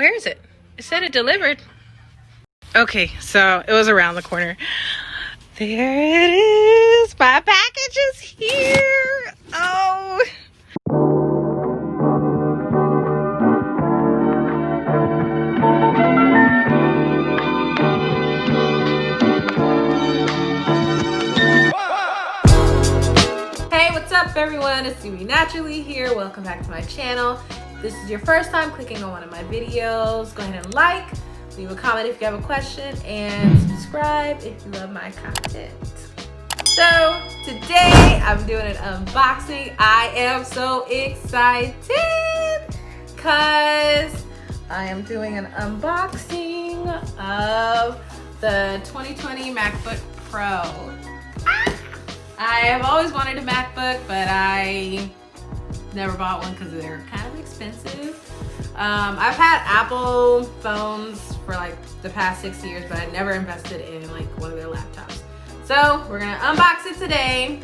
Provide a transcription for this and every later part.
Where is it? It said it delivered. Okay, so it was around the corner. There it is. My package is here. Oh. Hey, what's up everyone? It's me Naturally here. Welcome back to my channel. If this is your first time clicking on one of my videos, go ahead and like, leave a comment if you have a question, and subscribe if you love my content. So today I'm doing an unboxing. I am so excited because I am doing an unboxing of the 2020 MacBook Pro. I have always wanted a MacBook, but I never bought one because they're kind of expensive. I've had Apple phones for like the past 6 years, but I never invested in like one of their laptops. So we're gonna unbox it today.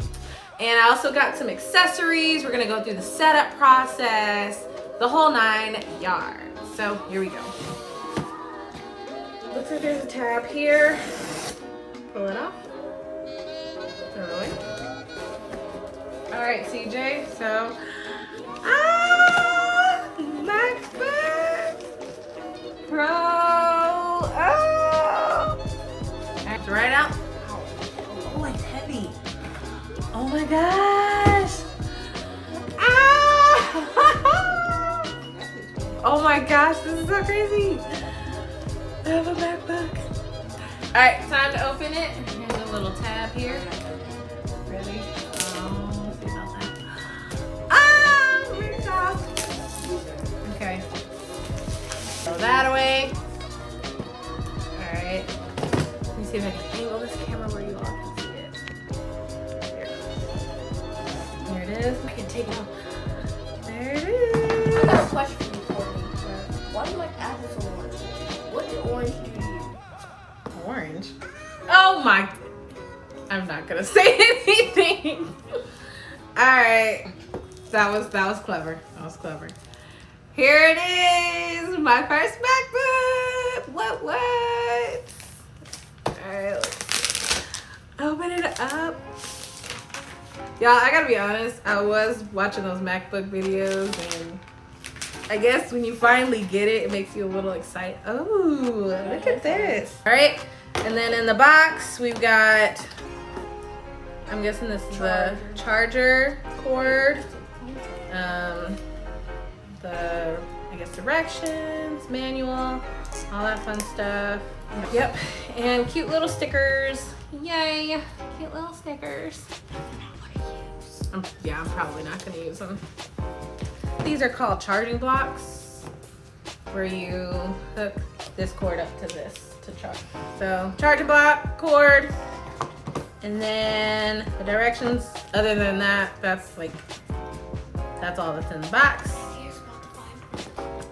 And I also got some accessories. We're gonna go through the setup process, the whole 9 yards. So here we go. Looks like there's a tab here. Pull it off. Throw it away. All right, CJ, so, MacBook Pro, That's right out. Oh, it's heavy. Oh my gosh. Oh my gosh, this is so crazy. I have a MacBook. All right, time to open it. Here's a little tab here. Ready? Okay. Throw that away. Alright. Let me see if I can angle this camera where you all can see it. Here it is. I can take it off. There it is. I got a question for you, Courtney. Why do you like apples so much? What orange do you use? Orange? Oh my. I'm not gonna say anything. Alright. That was clever. That was clever. Here it is, my first MacBook. What? All right, let's open it up. Y'all, I gotta be honest. I was watching those MacBook videos, and I guess when you finally get it, it makes you a little excited. Oh, look at this. All right, and then in the box we've got. I'm guessing this is the charger cord. The, I guess, directions, manual, all that fun stuff. Yep, and cute little stickers. Yay, cute little stickers. Yeah, I'm probably not gonna use them. These are called charging blocks, where you hook this cord up to this to charge. So, charging block, cord, and then the directions. Other than that, that's all that's in the box.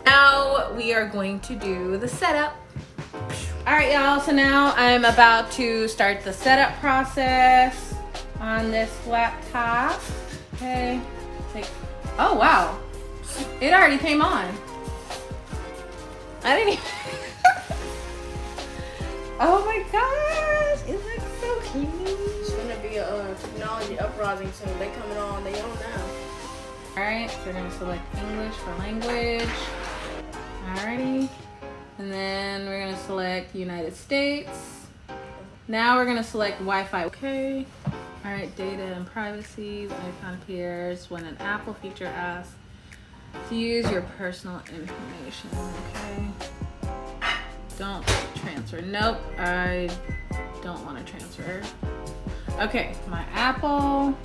Now we are going to do the setup. All right, y'all, so now I'm about to start the setup process on this laptop. Okay, oh wow, it already came on. I didn't even, oh my gosh, it looks so cute. It's gonna be a technology uprising soon. They coming on their own now. All right, so we're gonna select English for language. Alrighty, and then we're gonna select United States. Now we're gonna select Wi-Fi. Okay. All right, data and privacy. The icon appears when an Apple feature asks to use your personal information. Okay. Don't transfer. Nope, I don't want to transfer. Okay, my Apple.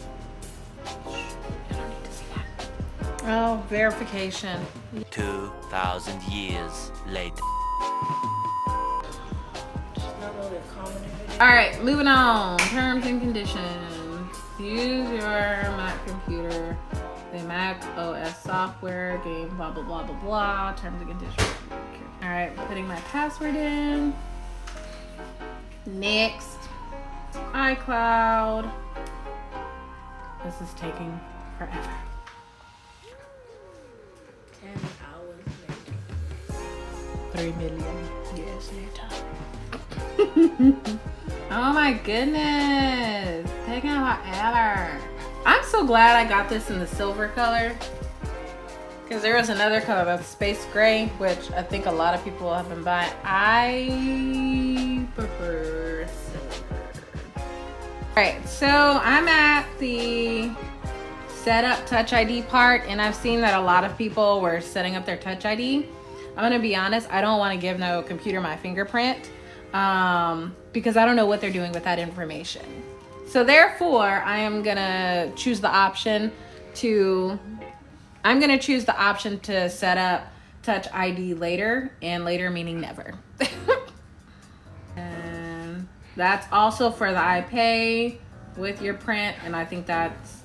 Oh, verification. 2,000 years later. All right, moving on. Terms and conditions. Use your Mac computer, the Mac OS software, game, blah, blah, blah, blah, blah. Terms and conditions. All right, putting my password in. Next. iCloud. This is taking forever. 10 hours later. 3 million years later. Oh my goodness, taking forever. I'm so glad I got this in the silver color, because there was another color that's space gray, which I think a lot of people have been buying. I prefer silver. All right, so I'm at the setup Touch ID part, and I've seen that a lot of people were setting up their Touch ID. I'm gonna be honest, I don't want to give no computer my fingerprint because I don't know what they're doing with that information. So therefore, I am gonna choose the option to set up Touch ID later, and later meaning never. And that's also for the iPay with your print, and I think that's,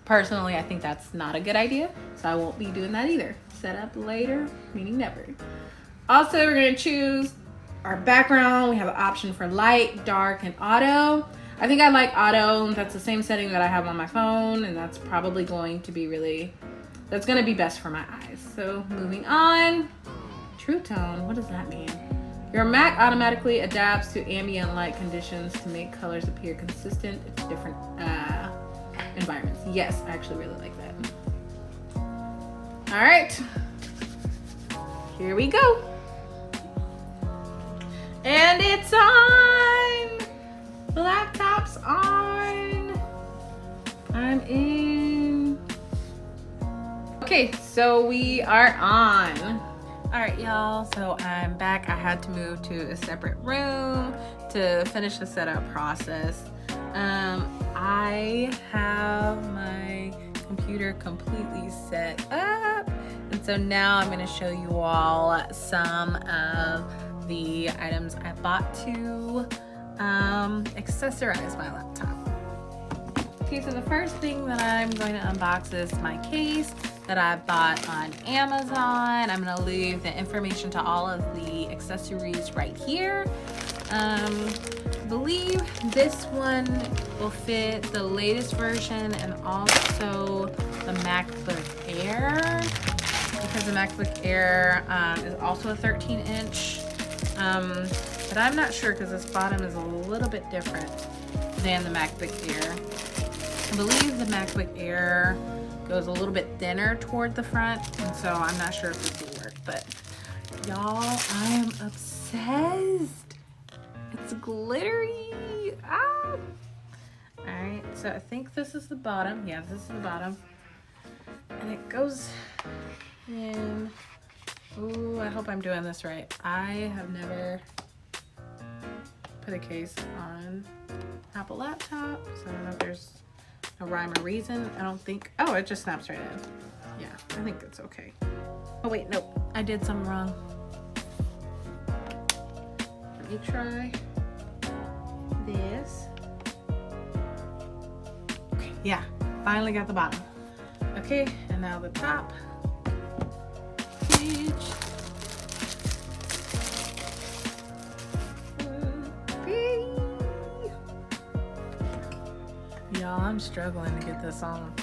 personally, I think that's not a good idea, so I won't be doing that either. Set up later, meaning never. Also, we're gonna choose our background. We have an option for light, dark, and auto. I think I like auto. That's the same setting that I have on my phone, and that's probably going to be that's gonna be best for my eyes. So moving on. True tone, what does that mean? Your Mac automatically adapts to ambient light conditions to make colors appear consistent in different environments. Yes, I actually really like that. All right, here we go. And it's on. The laptop's on. I'm in. Okay, so we are on. All right, y'all, so I'm back. I had to move to a separate room to finish the setup process. I have my computer completely set up, and so now I'm going to show you all some of the items I bought to accessorize my laptop. Okay, so the first thing that I'm going to unbox is my case that I bought on Amazon. I'm going to leave the information to all of the accessories right here. I believe this one will fit the latest version and also the MacBook Air, because the MacBook Air is also a 13-inch. But I'm not sure because this bottom is a little bit different than the MacBook Air. I believe the MacBook Air goes a little bit thinner toward the front, and so I'm not sure if this will work, but y'all, I am obsessed. It's glittery. Ah! All right, so I think this is the bottom. Yeah, this is the bottom. And it goes in. Ooh, I hope I'm doing this right. I have never put a case on Apple laptop, so I don't know if there's no rhyme or reason. I don't think. Oh, it just snaps right in. Yeah, I think it's okay. Oh wait, nope, I did something wrong. Let me try this. Okay, yeah, finally got the bottom. Okay, and now the top. Y'all, I'm struggling to get this on.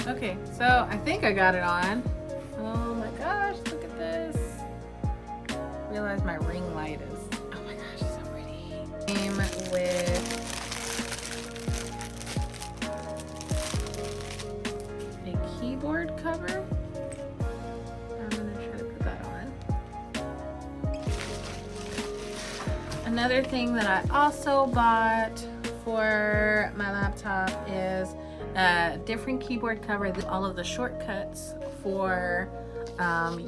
Okay, so I think I got it on. Oh my gosh, look at this. Realize my ring light is, oh my gosh, it's so pretty. Came with a keyboard cover. I'm gonna try to put that on. Another thing that I also bought for my laptop is a different keyboard cover. All of the shortcuts for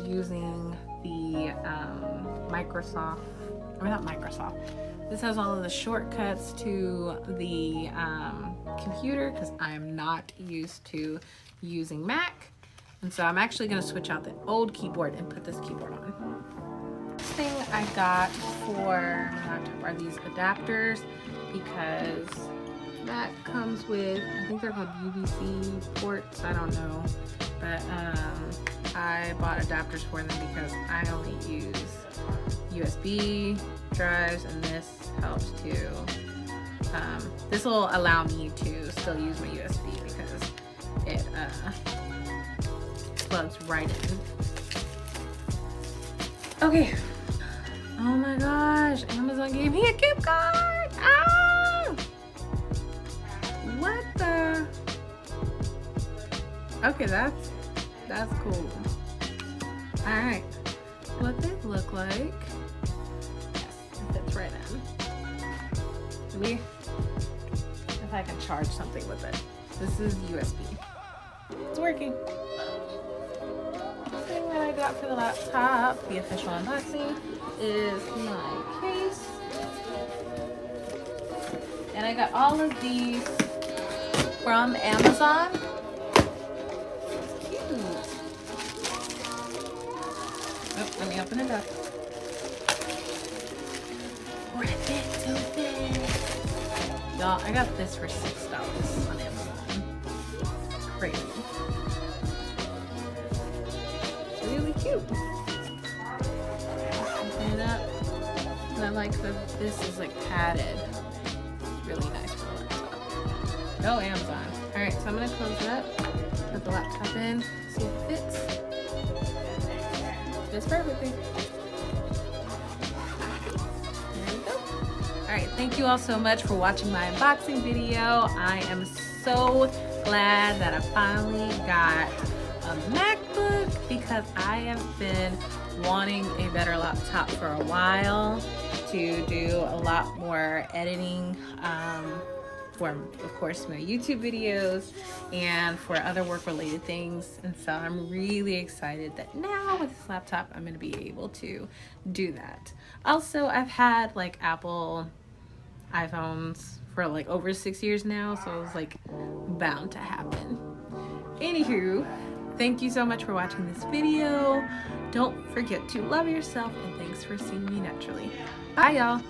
using the This has all of the shortcuts to the computer because I'm not used to using Mac. And so I'm actually going to switch out the old keyboard and put this keyboard on. Next thing I got for my laptop are these adapters, because that comes with, I think they're called UVC ports, I don't know. But I bought adapters for them because I only use USB drives, and this helps to, this will allow me to still use my USB because it plugs right in. Okay. Oh my gosh, Amazon gave me a gift card. Ah! What the? Okay, that's cool. All right, what they look like. Yes, it fits right in. Let me, if I can charge something with it. This is USB. It's working. The thing that I got for the laptop, the official unboxing, is my case. And I got all of these from Amazon. It's cute. Oh, let me open it up. What a bit so big. Y'all, I got this for $6 on Amazon. Crazy. It's really cute. Open it up. And I like that this is like padded. It's really nice for the laptop. Go Amazon. Alright, so I'm gonna close it up, put the laptop in, see if it fits. Fits perfectly. There you go. Alright, thank you all so much for watching my unboxing video. I am so glad that I finally got a MacBook because I have been wanting a better laptop for a while to do a lot more editing for, of course, my YouTube videos and for other work related things. And so I'm really excited that now with this laptop I'm going to be able to do that. Also, I've had like Apple iPhones for like over 6 years now, so it was like bound to happen. Anywho, thank you so much for watching this video. Don't forget to love yourself, and thanks for seeing me naturally. Bye y'all.